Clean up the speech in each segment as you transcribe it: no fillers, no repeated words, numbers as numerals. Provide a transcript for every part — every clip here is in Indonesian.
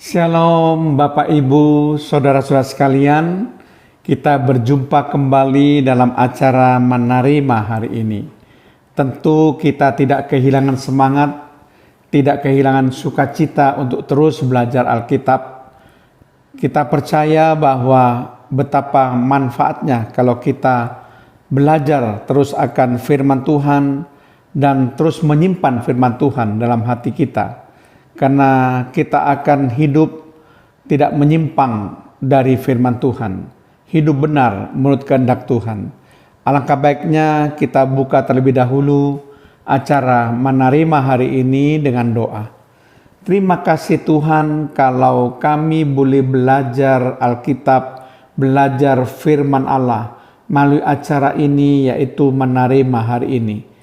Shalom Bapak Ibu, Saudara-saudara sekalian. Kita berjumpa kembali dalam acara Menerima hari ini. Tentu kita tidak kehilangan semangat, tidak kehilangan sukacita untuk terus belajar Alkitab. Kita percaya bahwa betapa manfaatnya kalau kita belajar terus akan firman Tuhan dan terus menyimpan firman Tuhan dalam hati kita. Karena kita akan hidup tidak menyimpang dari firman Tuhan, hidup benar menurut kehendak Tuhan. Alangkah baiknya kita buka terlebih dahulu acara Menerima hari ini dengan doa. Terima kasih Tuhan kalau kami boleh belajar Alkitab, belajar firman Allah melalui acara ini, yaitu Menerima hari ini.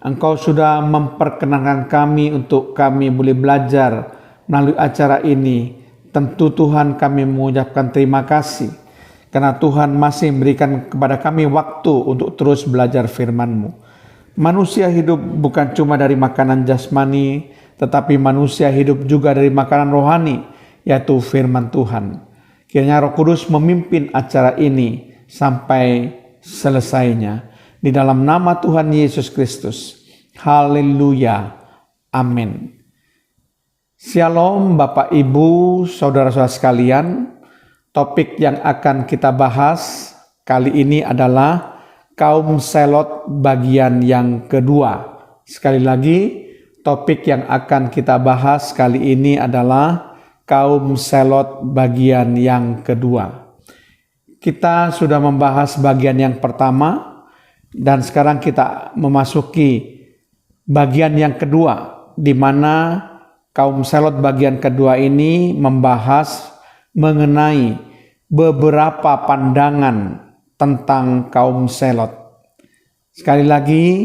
Engkau sudah memperkenankan kami untuk kami boleh belajar melalui acara ini. Tentu Tuhan, kami mengucapkan terima kasih karena Tuhan masih memberikan kepada kami waktu untuk terus belajar firman-Mu. Manusia hidup bukan cuma dari makanan jasmani, tetapi manusia hidup juga dari makanan rohani, yaitu firman Tuhan. Kiranya Roh Kudus memimpin acara ini sampai selesainya. Di dalam nama Tuhan Yesus Kristus. Haleluya. Amin. Shalom Bapak Ibu, Saudara-saudara sekalian. Topik yang akan kita bahas kali ini adalah kaum selot bagian yang kedua. Sekali lagi, topik yang akan kita bahas kali ini adalah kaum selot bagian yang kedua. Kita sudah membahas bagian yang pertama, dan sekarang kita memasuki bagian yang kedua, di mana kaum selot bagian kedua ini membahas mengenai beberapa pandangan tentang kaum selot. Sekali lagi,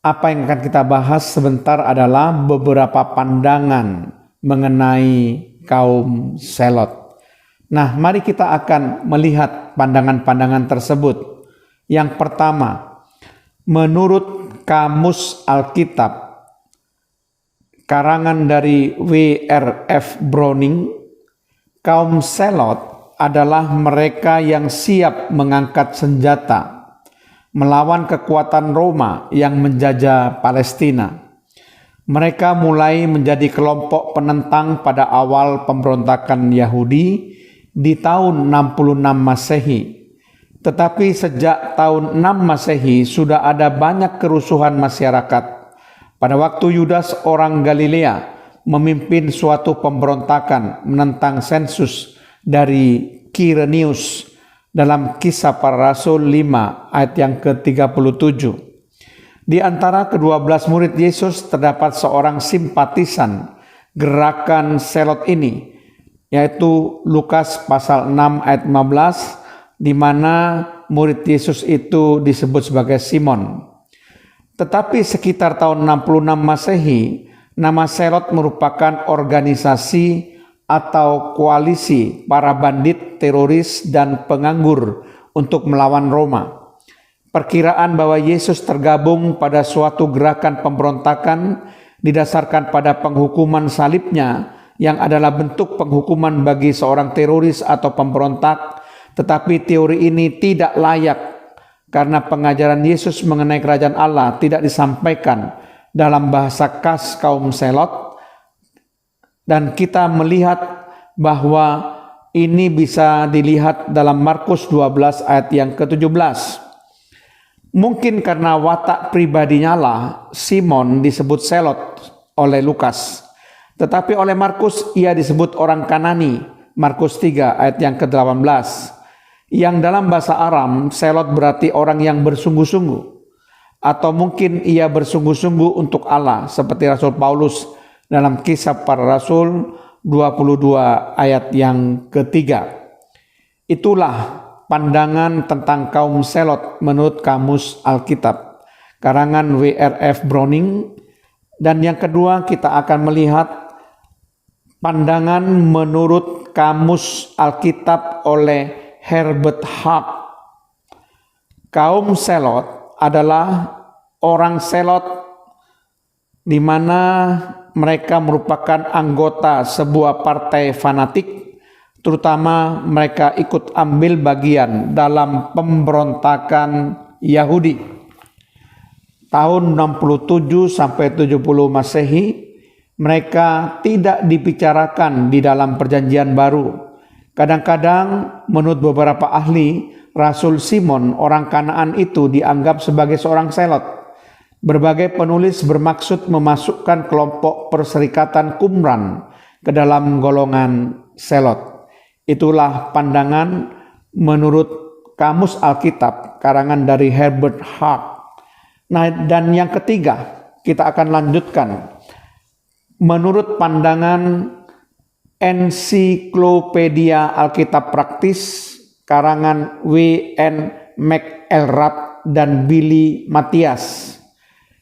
apa yang akan kita bahas sebentar adalah beberapa pandangan mengenai kaum selot. Nah, mari kita akan melihat pandangan-pandangan tersebut. Yang pertama, menurut Kamus Alkitab, karangan dari W.R.F. Browning, kaum selot adalah mereka yang siap mengangkat senjata melawan kekuatan Roma yang menjajah Palestina. Mereka mulai menjadi kelompok penentang pada awal pemberontakan Yahudi di tahun 66 Masehi. Tetapi sejak tahun 6 Masehi sudah ada banyak kerusuhan masyarakat. Pada waktu Yudas orang Galilea memimpin suatu pemberontakan menentang sensus dari Kirenius dalam Kisah Para Rasul 5 ayat yang ke-37. Di antara ke-12 murid Yesus terdapat seorang simpatisan gerakan selot ini, yaitu Lukas pasal 6 ayat 15, di mana murid Yesus itu disebut sebagai Simon. Tetapi sekitar tahun 66 Masehi, nama selot merupakan organisasi atau koalisi para bandit, teroris, dan penganggur untuk melawan Roma. Perkiraan bahwa Yesus tergabung pada suatu gerakan pemberontakan didasarkan pada penghukuman salibnya, yang adalah bentuk penghukuman bagi seorang teroris atau pemberontak. Tetapi teori ini tidak layak karena pengajaran Yesus mengenai kerajaan Allah tidak disampaikan dalam bahasa khas kaum selot, dan kita melihat bahwa ini bisa dilihat dalam Markus 12 ayat yang ke-17. Mungkin karena watak pribadinya lah Simon disebut selot oleh Lukas, tetapi oleh Markus ia disebut orang Kanani, Markus 3 ayat yang ke-18. Yang dalam bahasa Aram, selot berarti orang yang bersungguh-sungguh. Atau mungkin ia bersungguh-sungguh untuk Allah, seperti Rasul Paulus dalam Kisah Para Rasul 22 ayat yang ketiga. Itulah pandangan tentang kaum selot menurut Kamus Alkitab, karangan W.R.F. Browning. Dan yang kedua, kita akan melihat pandangan menurut Kamus Alkitab oleh Herbert Hart. Kaum selot adalah orang selot di mana mereka merupakan anggota sebuah partai fanatik, terutama mereka ikut ambil bagian dalam pemberontakan Yahudi. Tahun 67 sampai 70 Masehi, mereka tidak dibicarakan di dalam Perjanjian Baru. Kadang-kadang menurut beberapa ahli, Rasul Simon orang Kanaan itu dianggap sebagai seorang selot. Berbagai penulis bermaksud memasukkan kelompok Perserikatan Qumran ke dalam golongan selot. Itulah pandangan menurut Kamus Alkitab karangan dari Herbert Hart. Nah, dan yang ketiga, kita akan lanjutkan. Menurut pandangan Ensiklopedia Alkitab Praktis karangan W.N. McElrath dan Billy Matthias.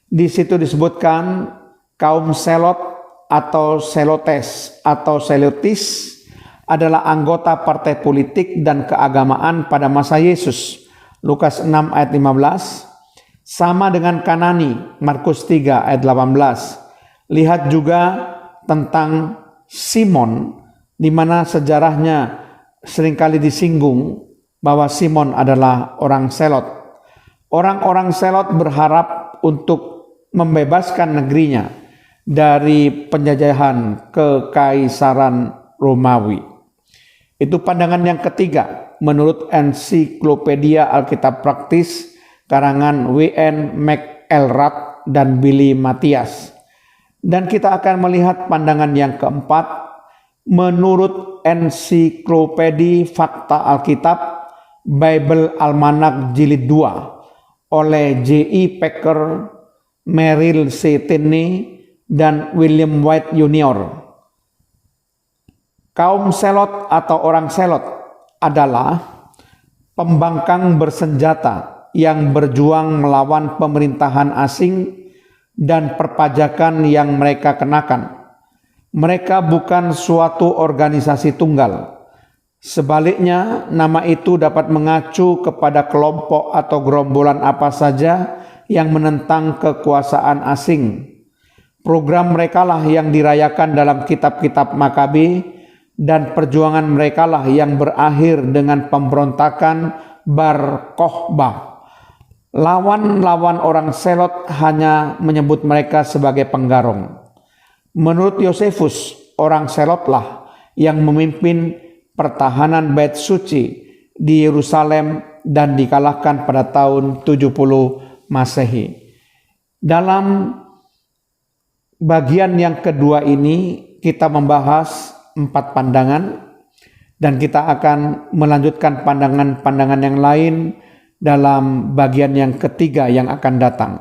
Di situ disebutkan kaum selot atau selotes atau selotis adalah anggota partai politik dan keagamaan pada masa Yesus. Lukas 6 ayat 15. Sama dengan Kanani, Markus 3 ayat 18. Lihat juga tentang Simon, di mana sejarahnya seringkali disinggung bahwa Simon adalah orang selot. Orang-orang selot berharap untuk membebaskan negerinya dari penjajahan kekaisaran Romawi. Itu pandangan yang ketiga menurut Ensiklopedia Alkitab Praktis karangan W.N. McElrath dan Billy Matthias. Dan kita akan melihat pandangan yang keempat menurut Ensiklopedia Fakta Alkitab Bible Almanac Jilid 2 oleh J.I. Packer, Merrill C. Tenney, dan William White Jr. Kaum selot atau orang selot adalah pembangkang bersenjata yang berjuang melawan pemerintahan asing dan perpajakan yang mereka kenakan. Mereka bukan suatu organisasi tunggal. Sebaliknya, nama itu dapat mengacu kepada kelompok atau gerombolan apa saja yang menentang kekuasaan asing. Program merekalah yang dirayakan dalam kitab-kitab Makabe, dan perjuangan merekalah yang berakhir dengan pemberontakan Bar Kokhba. Lawan-lawan orang selot hanya menyebut mereka sebagai penggarong. Menurut Yosefus, orang selotlah yang memimpin pertahanan Bait Suci di Yerusalem dan dikalahkan pada tahun 70 Masehi. Dalam bagian yang kedua ini kita membahas 4 pandangan dan kita akan melanjutkan pandangan-pandangan yang lain dalam bagian yang ketiga yang akan datang.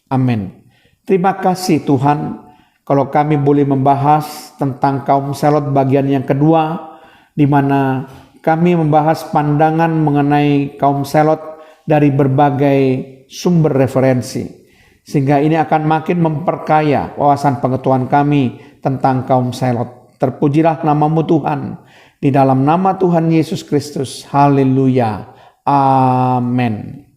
Amin. Terima kasih Tuhan kalau kami boleh membahas tentang kaum selot bagian yang kedua, di mana kami membahas pandangan mengenai kaum selot dari berbagai sumber referensi. Sehingga ini akan makin memperkaya wawasan pengetahuan kami tentang kaum selot. Terpujilah namamu Tuhan. Di dalam nama Tuhan Yesus Kristus. Haleluya. Amin.